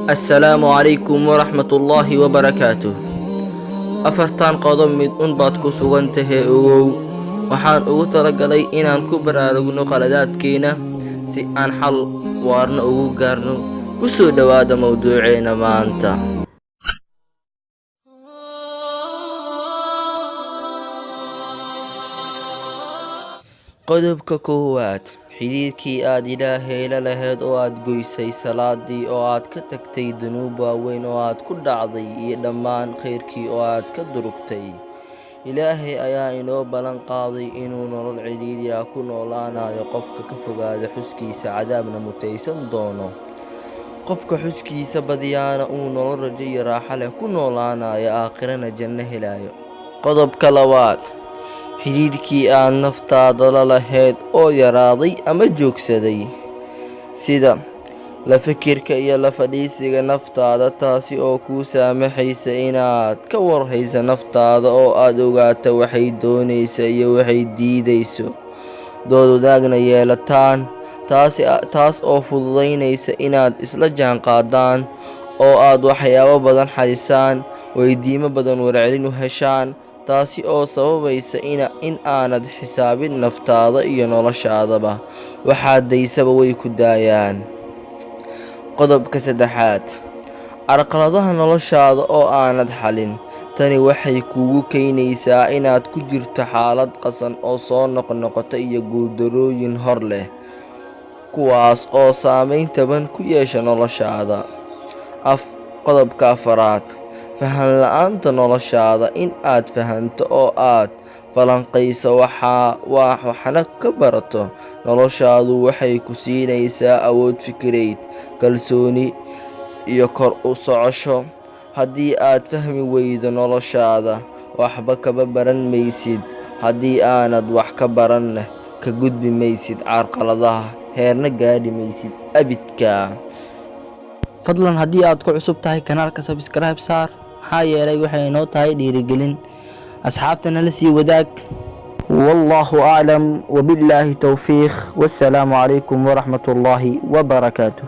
السلام عليكم ورحمة الله وبركاته. أفرتان qodob mid baad ku sugantahee ogow. Waxaan ugu talagalay inaan ku baraarugno qaladaadkeena si aan xal waarna ugu gaarno. Kusoodhawaada mawduuceena maanta. qodobka koowaad, xidhiidhkii aad Ilaahay la lahayd oo aad goysay salaadii oo aad ka tagtay dunuub waaweyn oo aad ku dhacday iyo dhammaan khayrkii oo aad ka durugtay. Ilaahay ayaa inoo ballan qaaday inuu nolol cidhiidhi ah ku noolaanayo qofka ka fogaada xuskiisa, cadaabna mutaysan doono. Qofka xuskiisa badiyaana uu nolol rajo iyo raaxo leh ku noolaanayo, aakhirana janno helayo. qodobka labaad, xidhiidhkii aad naftaada la lahayd oo yaraaday ama joogsaday, sida la fikirka iyo la fadhiisiga naftaada, taasi oo kuu saamaxaysa inaad ka warhayso naftaada oo aad ogaato waxay doonayso iyo waxay diidayso. dood wadaagna yeelataan, taas oo fududaynaysa inaad isla jaanqaadaan oo aad waxyaabo badan xalisaan, weydiimo badan warcelin u heshaan, taasi oo sababaysa in aanad xisaabin naftaada iyo noloshaadaba, waxaad daysaba way ku daayaan. qodobka saddexaad, carqaladaha noloshaada oo aanad xalin. Tani waxay kugu keenaysaa inaad ku jirto xaalad qasan oo soo noqnoqota iyo guuldarrooyin hor leh, kuwaas oo saameyn taban ku yeesha noloshaada. qodobka afaraad, fahan la'aanta noloshaada. In aad fahanto oo aad falanqayso waxna ka barato noloshaadu waxay ku siinaysaa awood fikireed, kalsooni iyo kor u socosho. Haddii aad fahmi weydo noloshaada, waxba kaba baran maysid. Haddii aanad wax ka baranna, ka gudbi maysid carqaladaha, heerna gaadhi maysid abidka. fadlan haddii aad ku cusub tahay kanaalka subscribe saar, maxaa yeelay waxay inoo tahay dhiirigelin. asxaabtana la sii wadaag. wallahu aclam wabillahi tawfiiq. wassalaamu calaykum waraxmatullaahi wabarakaatuh.